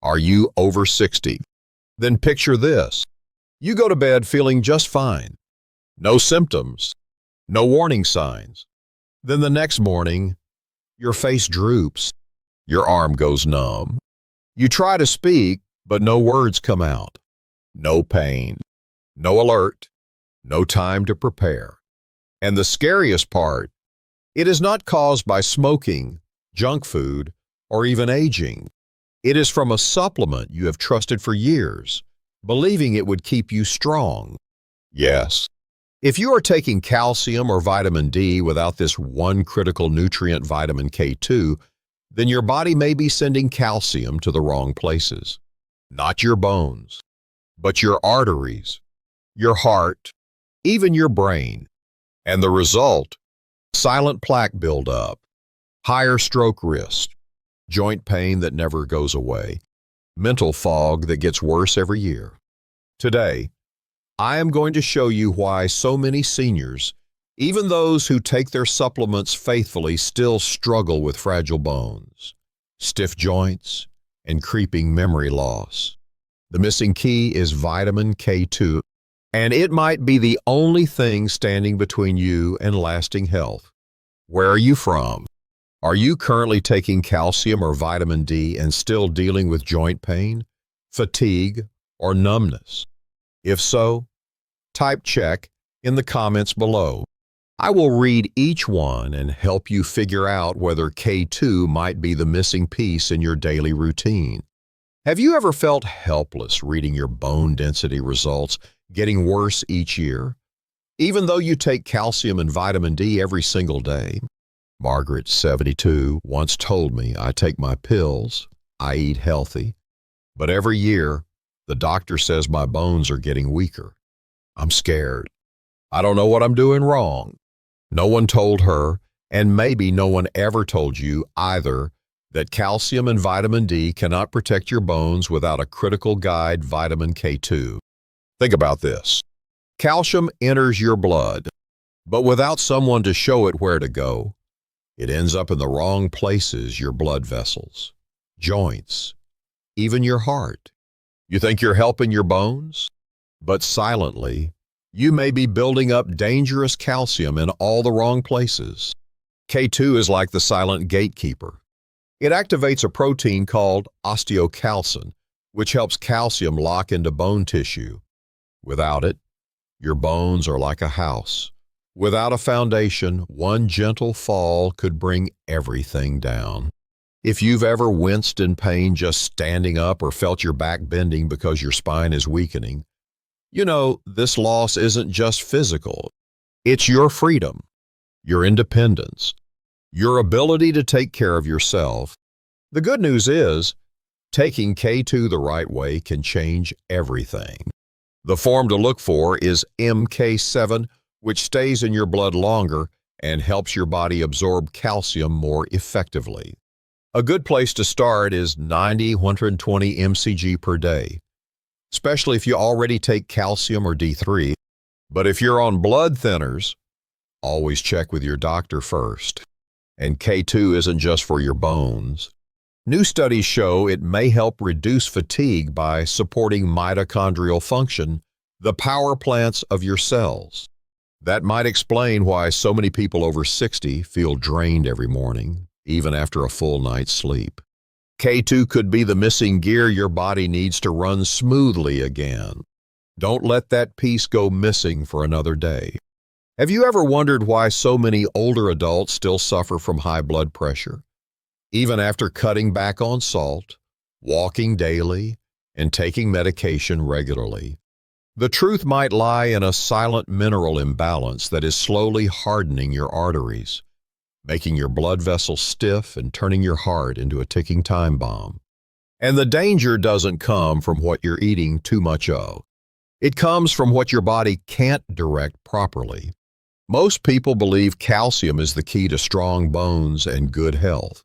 Are you over 60? Then picture this. You go to bed feeling just fine. No symptoms. No warning signs. Then the next morning, your face droops. Your arm goes numb. You try to speak, but no words come out. No pain. No alert. No time to prepare. And the scariest part, it is not caused by smoking, junk food, or even aging. It is from a supplement you have trusted for years, believing it would keep you strong. Yes. If you are taking calcium or vitamin D without this one critical nutrient, vitamin K2, then your body may be sending calcium to the wrong places. Not your bones, but your arteries, your heart, even your brain. And the result? Silent plaque buildup, higher stroke risk, joint pain that never goes away, mental fog that gets worse every year. Today, I am going to show you why so many seniors, even those who take their supplements faithfully, still struggle with fragile bones, stiff joints, and creeping memory loss. The missing key is vitamin K2, and it might be the only thing standing between you and lasting health. Where are you from? Are you currently taking calcium or vitamin D and still dealing with joint pain, fatigue, or numbness? If so, type check in the comments below. I will read each one and help you figure out whether K2 might be the missing piece in your daily routine. Have you ever felt helpless reading your bone density results getting worse each year, even though you take calcium and vitamin D every single day? Margaret, 72, once told me, I take my pills, I eat healthy, but every year the doctor says my bones are getting weaker. I'm scared. I don't know what I'm doing wrong. No one told her, and maybe no one ever told you either, that calcium and vitamin D cannot protect your bones without a critical guide, vitamin K2. Think about this. Calcium enters your blood, but without someone to show it where to go, it ends up in the wrong places, your blood vessels, joints, even your heart. You think you're helping your bones? But silently, you may be building up dangerous calcium in all the wrong places. K2 is like the silent gatekeeper. It activates a protein called osteocalcin, which helps calcium lock into bone tissue. Without it, your bones are like a house. Without a foundation, one gentle fall could bring everything down. If you've ever winced in pain just standing up or felt your back bending because your spine is weakening, you know this loss isn't just physical. It's your freedom, your independence, your ability to take care of yourself. The good news is, taking K2 the right way can change everything. The form to look for is MK7, which stays in your blood longer and helps your body absorb calcium more effectively. A good place to start is 90-120 mcg per day, especially if you already take calcium or D3. But if you're on blood thinners, always check with your doctor first. And K2 isn't just for your bones. New studies show it may help reduce fatigue by supporting mitochondrial function, the power plants of your cells. That might explain why so many people over 60 feel drained every morning, even after a full night's sleep. K2 could be the missing gear your body needs to run smoothly again. Don't let that piece go missing for another day. Have you ever wondered why so many older adults still suffer from high blood pressure? Even after cutting back on salt, walking daily, and taking medication regularly. The truth might lie in a silent mineral imbalance that is slowly hardening your arteries, making your blood vessels stiff and turning your heart into a ticking time bomb. And the danger doesn't come from what you're eating too much of. It comes from what your body can't direct properly. Most people believe calcium is the key to strong bones and good health.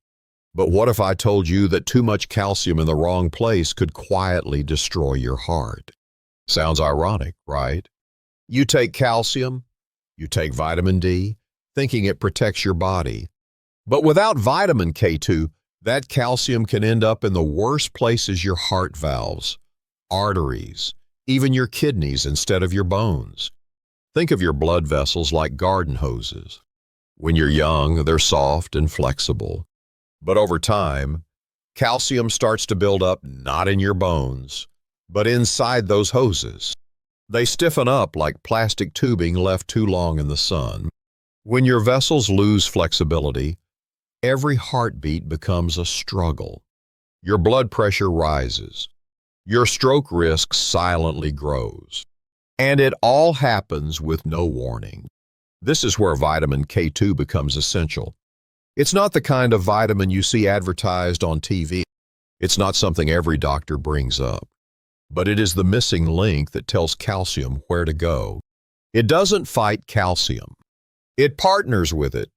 But what if I told you that too much calcium in the wrong place could quietly destroy your heart? Sounds ironic, right? You take calcium, you take vitamin D, thinking it protects your body. But without vitamin K2, That calcium can end up in the worst places: your heart valves, arteries, even your kidneys instead of your bones. Think of your blood vessels like garden hoses. When you're young, they're soft and flexible. But over time, calcium starts to build up not in your bones, but inside those hoses. They stiffen up like plastic tubing left too long in the sun. When your vessels lose flexibility, every heartbeat becomes a struggle. Your blood pressure rises. Your stroke risk silently grows. And it all happens with no warning. This is where vitamin K2 becomes essential. It's not the kind of vitamin you see advertised on TV. It's not something every doctor brings up. But it is the missing link that tells calcium where to go. It doesn't fight calcium. It partners with it.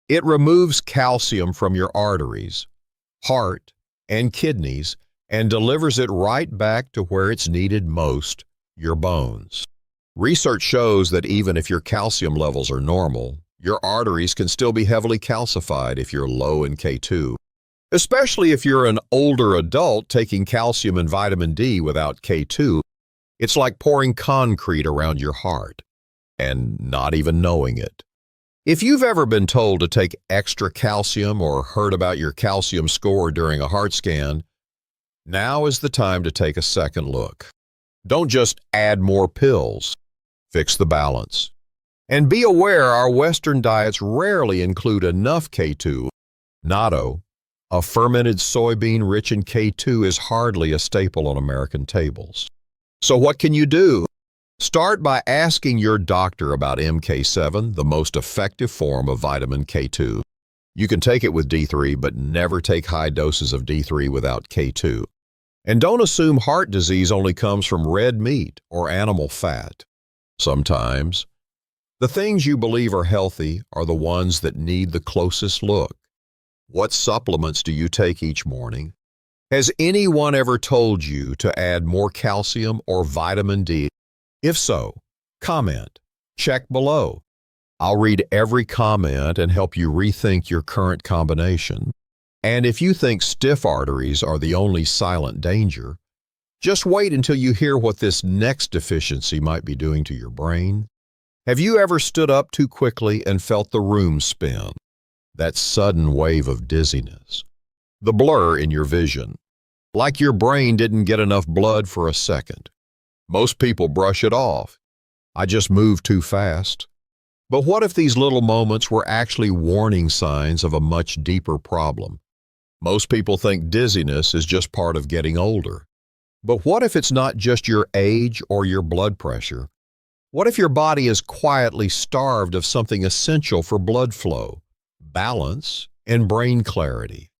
It removes calcium from your arteries, heart, and kidneys and delivers it right back to where it's needed most, your bones. Research shows that even if your calcium levels are normal, your arteries can still be heavily calcified if you're low in K2. Especially if you're an older adult taking calcium and vitamin D without K2, it's like pouring concrete around your heart and not even knowing it. If you've ever been told to take extra calcium or heard about your calcium score during a heart scan, now is the time to take a second look. Don't just add more pills. Fix the balance. And be aware our Western diets rarely include enough K2. Natto, a fermented soybean rich in K2, is hardly a staple on American tables. So what can you do? Start by asking your doctor about MK7, the most effective form of vitamin K2. You can take it with D3, but never take high doses of D3 without K2. And don't assume heart disease only comes from red meat or animal fat. Sometimes, the things you believe are healthy are the ones that need the closest look. What supplements do you take each morning? Has anyone ever told you to add more calcium or vitamin D? If so, comment. Check below. I'll read every comment and help you rethink your current combination. And if you think stiff arteries are the only silent danger, just wait until you hear what this next deficiency might be doing to your brain. Have you ever stood up too quickly and felt the room spin? That sudden wave of dizziness. The blur in your vision. Like your brain didn't get enough blood for a second. Most people brush it off. I just moved too fast. But what if these little moments were actually warning signs of a much deeper problem? Most people think dizziness is just part of getting older. But what if it's not just your age or your blood pressure? What if your body is quietly starved of something essential for blood flow, balance, and brain clarity?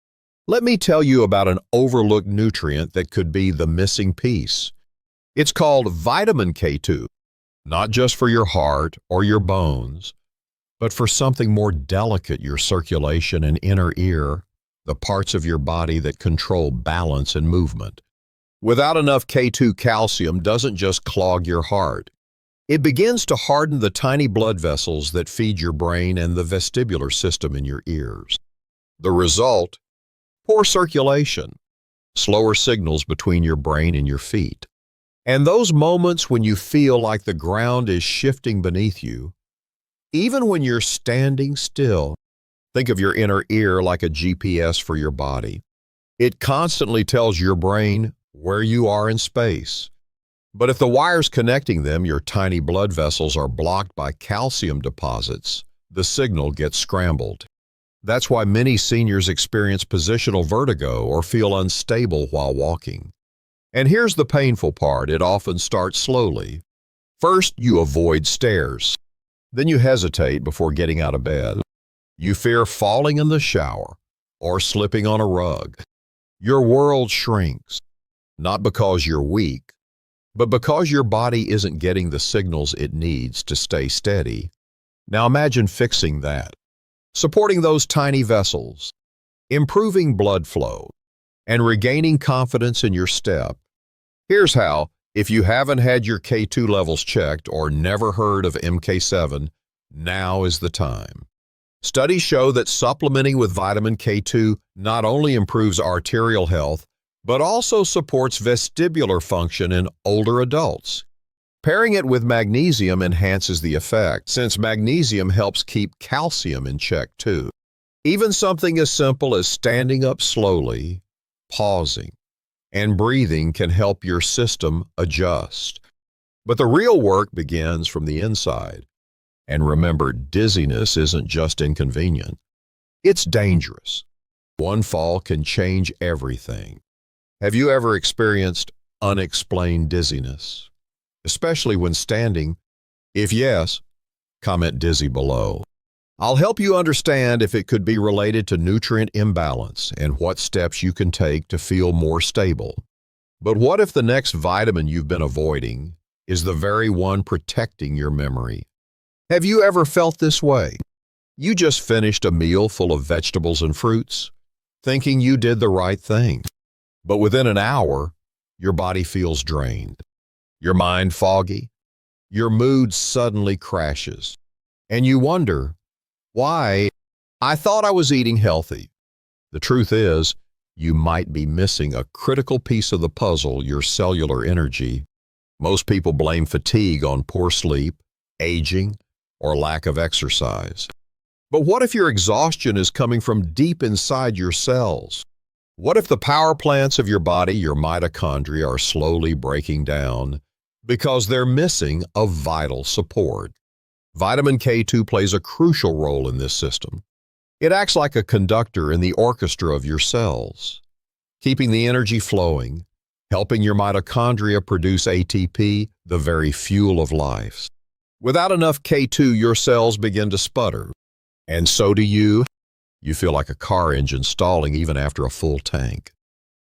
Let me tell you about an overlooked nutrient that could be the missing piece. It's called vitamin K2, not just for your heart or your bones, but for something more delicate: your circulation and inner ear, the parts of your body that control balance and movement. Without enough K2, calcium doesn't just clog your heart. It begins to harden the tiny blood vessels that feed your brain and the vestibular system in your ears. The result? Poor circulation, slower signals between your brain and your feet. And those moments when you feel like the ground is shifting beneath you, even when you're standing still, think of your inner ear like a GPS for your body. It constantly tells your brain where you are in space. But if the wires connecting them, your tiny blood vessels, are blocked by calcium deposits, the signal gets scrambled. That's why many seniors experience positional vertigo or feel unstable while walking. And here's the painful part: it often starts slowly. First, you avoid stairs. Then you hesitate before getting out of bed. You fear falling in the shower or slipping on a rug. Your world shrinks, not because you're weak, but because your body isn't getting the signals it needs to stay steady. Now imagine fixing that. Supporting those tiny vessels, improving blood flow, and regaining confidence in your step. Here's how. If you haven't had your K2 levels checked or never heard of MK7, now is the time. Studies show that supplementing with vitamin K2 not only improves arterial health, but also supports vestibular function in older adults. Pairing it with magnesium enhances the effect, since magnesium helps keep calcium in check too. Even something as simple as standing up slowly, pausing, and breathing can help your system adjust. But the real work begins from the inside. And remember, dizziness isn't just inconvenient. It's dangerous. One fall can change everything. Have you ever experienced unexplained dizziness, especially when standing? If yes, comment dizzy below. I'll help you understand if it could be related to nutrient imbalance and what steps you can take to feel more stable. But what if the next vitamin you've been avoiding is the very one protecting your memory? Have you ever felt this way? You just finished a meal full of vegetables and fruits, thinking you did the right thing. But within an hour, your body feels drained, your mind foggy, your mood suddenly crashes, and you wonder, why? I thought I was eating healthy. The truth is, you might be missing a critical piece of the puzzle, your cellular energy. Most people blame fatigue on poor sleep, aging, or lack of exercise. But what if your exhaustion is coming from deep inside your cells? What if the power plants of your body, your mitochondria, are slowly breaking down because they're missing a vital support? Vitamin K2 plays a crucial role in this system. It acts like a conductor in the orchestra of your cells, keeping the energy flowing, helping your mitochondria produce ATP, the very fuel of life. Without enough K2, your cells begin to sputter, and so do you. You feel like a car engine stalling even after a full tank.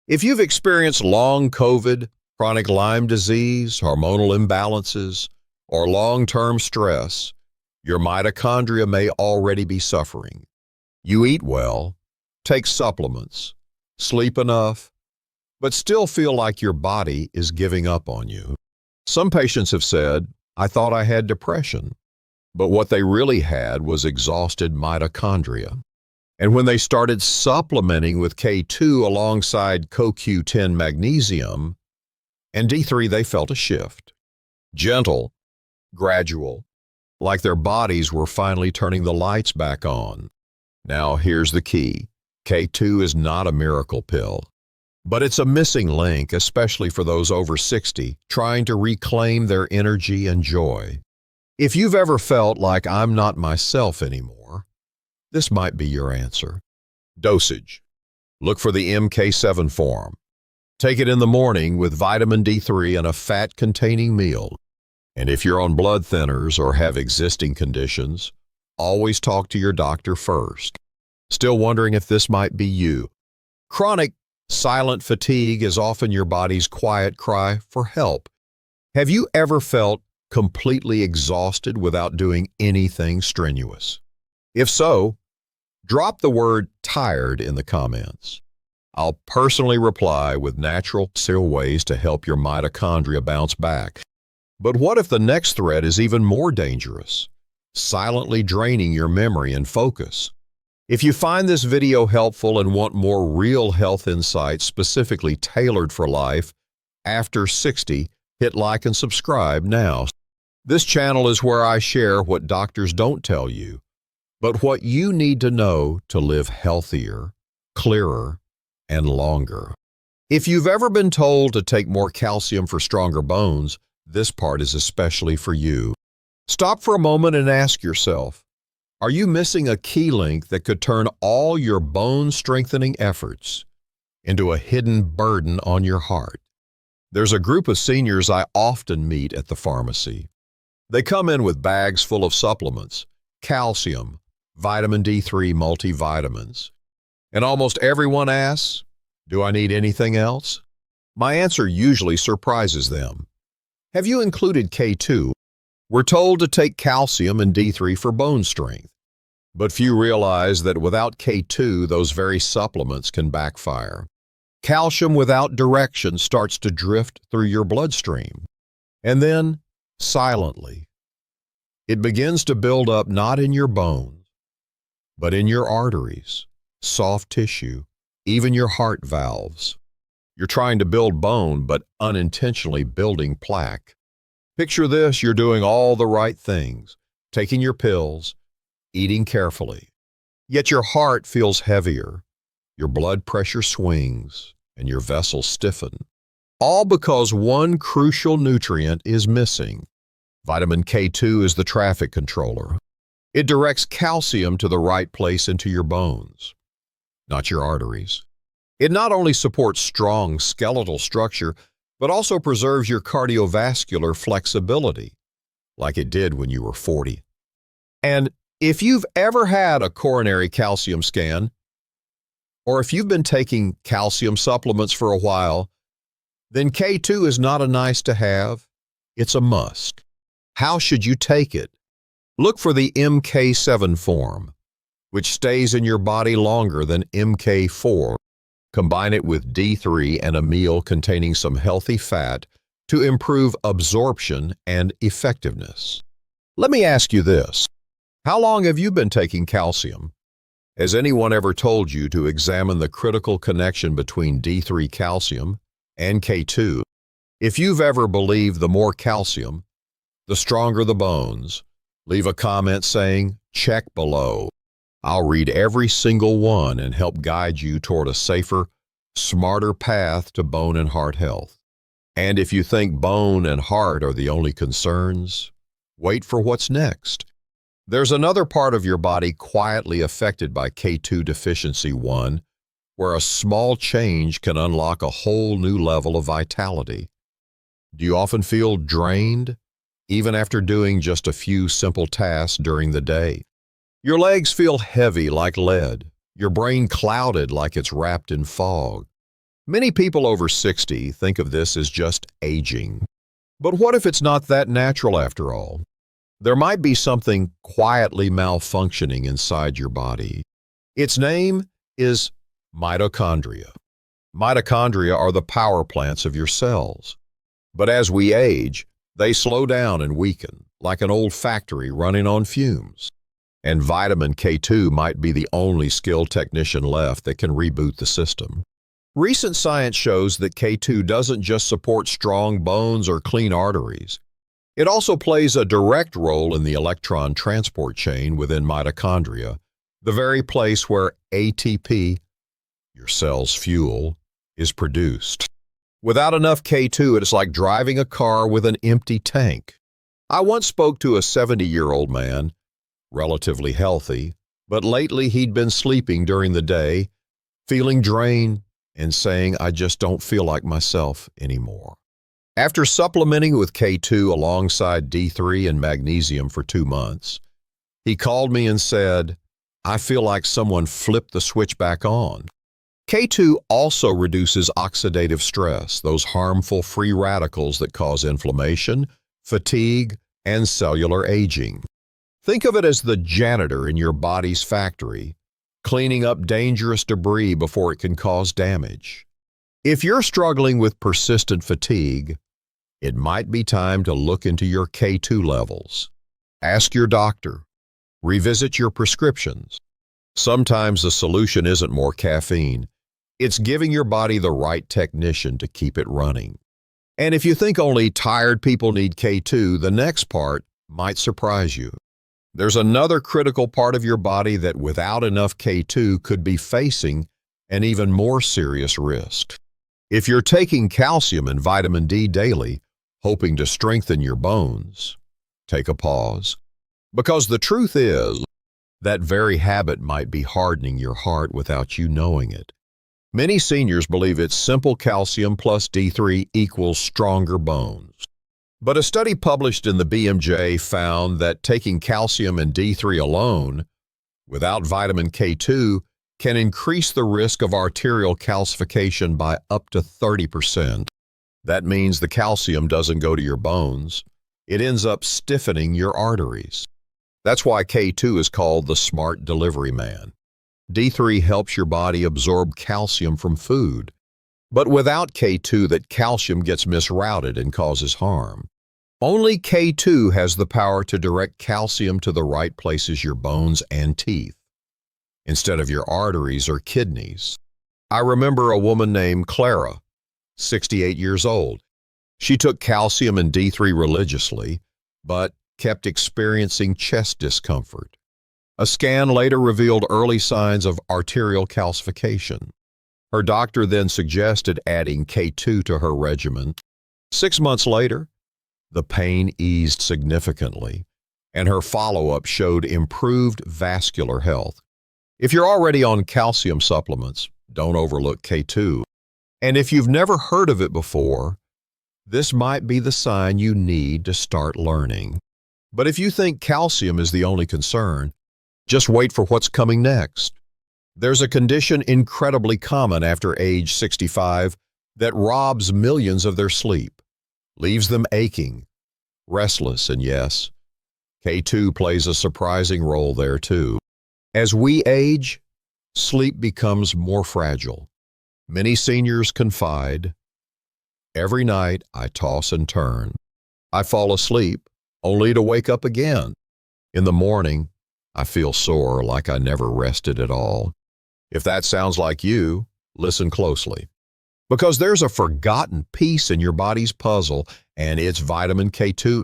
If you've experienced long COVID, chronic Lyme disease, hormonal imbalances, or long-term stress, your mitochondria may already be suffering. You eat well, take supplements, sleep enough, but still feel like your body is giving up on you. Some patients have said, I thought I had depression, but what they really had was exhausted mitochondria. And when they started supplementing with K2 alongside CoQ10 magnesium and D3, they felt a shift. Gentle, gradual, like their bodies were finally turning the lights back on. Now here's the key. K2 is not a miracle pill, but it's a missing link, especially for those over 60 trying to reclaim their energy and joy. If you've ever felt like I'm not myself anymore, this might be your answer. Dosage. Look for the MK7 form. Take it in the morning with vitamin D3 and a fat-containing meal. And if you're on blood thinners or have existing conditions, always talk to your doctor first. Still wondering if this might be you? Chronic, silent fatigue is often your body's quiet cry for help. Have you ever felt completely exhausted without doing anything strenuous? If so, drop the word tired in the comments. I'll personally reply with natural, simple ways to help your mitochondria bounce back. But what if the next threat is even more dangerous, silently draining your memory and focus? If you find this video helpful and want more real health insights specifically tailored for life after 60, hit like and subscribe now. This channel is where I share what doctors don't tell you, but what you need to know to live healthier, clearer, and longer. If you've ever been told to take more calcium for stronger bones, this part is especially for you. Stop for a moment and ask yourself, are you missing a key link that could turn all your bone-strengthening efforts into a hidden burden on your heart? There's a group of seniors I often meet at the pharmacy. They come in with bags full of supplements, calcium, vitamin D3 multivitamins. And almost everyone asks, do I need anything else? My answer usually surprises them. Have you included K2? We're told to take calcium and D3 for bone strength. But few realize that without K2, those very supplements can backfire. Calcium without direction starts to drift through your bloodstream. And then, silently, it begins to build up not in your bones, but in your arteries, soft tissue, even your heart valves. You're trying to build bone, but unintentionally building plaque. Picture this: you're doing all the right things, taking your pills, eating carefully. Yet your heart feels heavier, your blood pressure swings, and your vessels stiffen. All because one crucial nutrient is missing. Vitamin K2 is the traffic controller. It directs calcium to the right place into your bones, not your arteries. It not only supports strong skeletal structure, but also preserves your cardiovascular flexibility, like it did when you were 40. And if you've ever had a coronary calcium scan, or if you've been taking calcium supplements for a while, then K2 is not a nice to have, it's a must. How should you take it? Look for the MK7 form, which stays in your body longer than MK4. Combine it with D3 and a meal containing some healthy fat to improve absorption and effectiveness. Let me ask you this: how long have you been taking calcium? Has anyone ever told you to examine the critical connection between D3 calcium and K2? If you've ever believed the more calcium, the stronger the bones, leave a comment saying, "Check below." I'll read every single one and help guide you toward a safer, smarter path to bone and heart health. And if you think bone and heart are the only concerns, wait for what's next. There's another part of your body quietly affected by K2 deficiency 1, where a small change can unlock a whole new level of vitality. Do you often feel drained, even after doing just a few simple tasks during the day? Your legs feel heavy like lead, your brain clouded like it's wrapped in fog. Many people over 60 think of this as just aging. But what if it's not that natural after all? There might be something quietly malfunctioning inside your body. Its name is mitochondria. Mitochondria are the power plants of your cells. But as we age, they slow down and weaken, like an old factory running on fumes. And vitamin K2 might be the only skilled technician left that can reboot the system. Recent science shows that K2 doesn't just support strong bones or clean arteries. It also plays a direct role in the electron transport chain within mitochondria, the very place where ATP, your cell's fuel, is produced. Without enough K2, it's like driving a car with an empty tank. I once spoke to a 70-year-old man, relatively healthy, but lately he'd been sleeping during the day, feeling drained, and saying, "I just don't feel like myself anymore." After supplementing with K2 alongside D3 and magnesium for 2 months, he called me and said, "I feel like someone flipped the switch back on." K2 also reduces oxidative stress, those harmful free radicals that cause inflammation, fatigue, and cellular aging. Think of it as the janitor in your body's factory, cleaning up dangerous debris before it can cause damage. If you're struggling with persistent fatigue, it might be time to look into your K2 levels. Ask your doctor. Revisit your prescriptions. Sometimes the solution isn't more caffeine. It's giving your body the right technician to keep it running. And if you think only tired people need K2, the next part might surprise you. There's another critical part of your body that without enough K2 could be facing an even more serious risk. If you're taking calcium and vitamin D daily, hoping to strengthen your bones, take a pause. Because the truth is, that very habit might be hardening your heart without you knowing it. Many seniors believe it's simple calcium plus D3 equals stronger bones. But a study published in the BMJ found that taking calcium and D3 alone, without vitamin K2, can increase the risk of arterial calcification by up to 30%. That means the calcium doesn't go to your bones. It ends up stiffening your arteries. That's why K2 is called the smart delivery man. D3 helps your body absorb calcium from food. But without K2, that calcium gets misrouted and causes harm. Only K2 has the power to direct calcium to the right places, your bones and teeth. instead of your arteries or kidneys. I remember a woman named Clara, 68 years old. She took calcium and D3 religiously, but kept experiencing chest discomfort. A scan later revealed early signs of arterial calcification. Her doctor then suggested adding K2 to her regimen. 6 months later, the pain eased significantly, and her follow-up showed improved vascular health. If you're already on calcium supplements, don't overlook K2. And if you've never heard of it before, this might be the sign you need to start learning. But if you think calcium is the only concern, just wait for what's coming next. There's a condition incredibly common after age 65 that robs millions of their sleep, leaves them aching, restless, and yes, K2 plays a surprising role there too. As we age, sleep becomes more fragile. Many seniors confide, "Every night I toss and turn. I fall asleep only to wake up again. In the morning, I feel sore like I never rested at all." If that sounds like you, listen closely. Because there's a forgotten piece in your body's puzzle, and it's vitamin K2.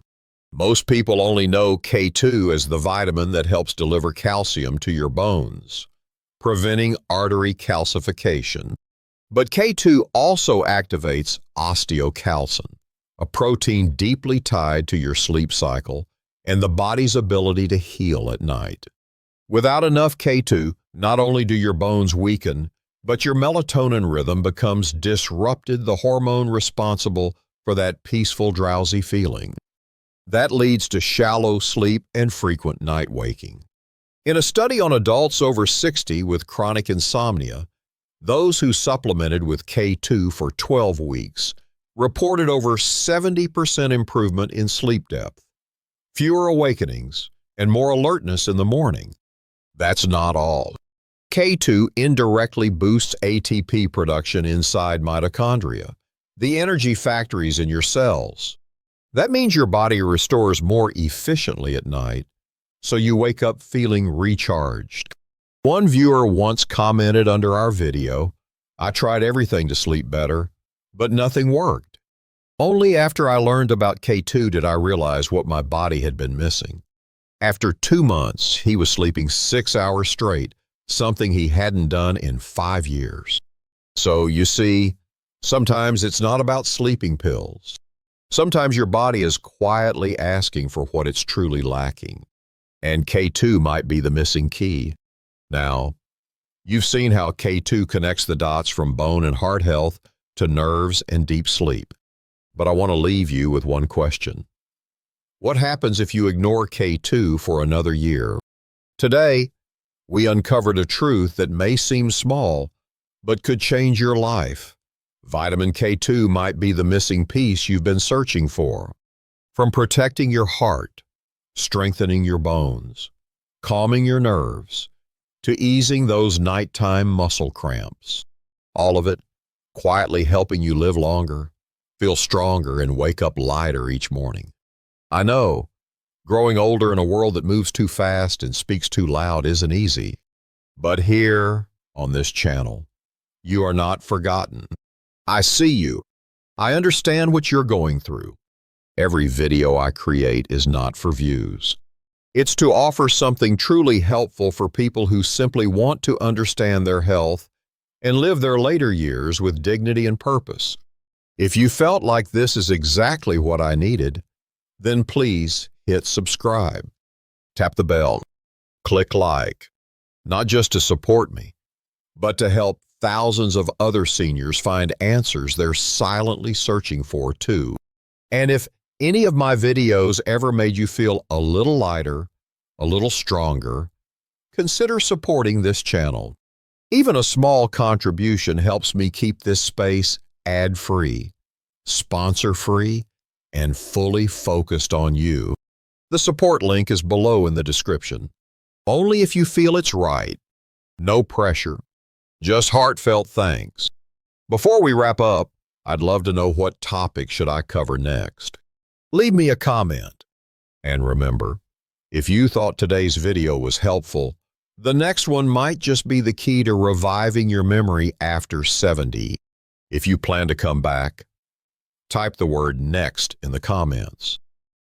Most people only know K2 as the vitamin that helps deliver calcium to your bones, preventing artery calcification. But K2 also activates osteocalcin, a protein deeply tied to your sleep cycle and the body's ability to heal at night. Without enough K2, not only do your bones weaken, but your melatonin rhythm becomes disrupted, the hormone responsible for that peaceful, drowsy feeling. That leads to shallow sleep and frequent night waking. In a study on adults over 60 with chronic insomnia, those who supplemented with K2 for 12 weeks reported over 70% improvement in sleep depth, fewer awakenings, and more alertness in the morning. That's not all. K2 indirectly boosts ATP production inside mitochondria, the energy factories in your cells. That means your body restores more efficiently at night, so you wake up feeling recharged. One viewer once commented under our video, "I tried everything to sleep better, but nothing worked. Only after I learned about K2 did I realize what my body had been missing." After 2 months, he was sleeping 6 hours straight, something he hadn't done in 5 years. So you see, sometimes it's not about sleeping pills. Sometimes your body is quietly asking for what it's truly lacking, and K2 might be the missing key. Now, you've seen how K2 connects the dots from bone and heart health to nerves and deep sleep. But I want to leave you with one question. What happens if you ignore K2 for another year? Today, we uncovered a truth that may seem small, but could change your life. Vitamin K2 might be the missing piece you've been searching for. From protecting your heart, strengthening your bones, calming your nerves, to easing those nighttime muscle cramps. All of it quietly helping you live longer, feel stronger, and wake up lighter each morning. I know, growing older in a world that moves too fast and speaks too loud isn't easy. But here, on this channel, you are not forgotten. I see you. I understand what you're going through. Every video I create is not for views. It's to offer something truly helpful for people who simply want to understand their health and live their later years with dignity and purpose. If you felt like this is exactly what I needed, then please hit subscribe. Tap the bell. Click like. Not just to support me, but to help thousands of other seniors find answers they're silently searching for too. And if any of my videos ever made you feel a little lighter, a little stronger, consider supporting this channel. Even a small contribution helps me keep this space ad-free, sponsor-free, and fully focused on you. The support link is below in the description. Only if you feel it's right. No pressure. Just heartfelt thanks. Before we wrap up, I'd love to know what topic should I cover next. Leave me a comment. And remember, if you thought today's video was helpful, The next one might just be the key to reviving your memory after 70. If you plan to come back, type the word "next" in the comments.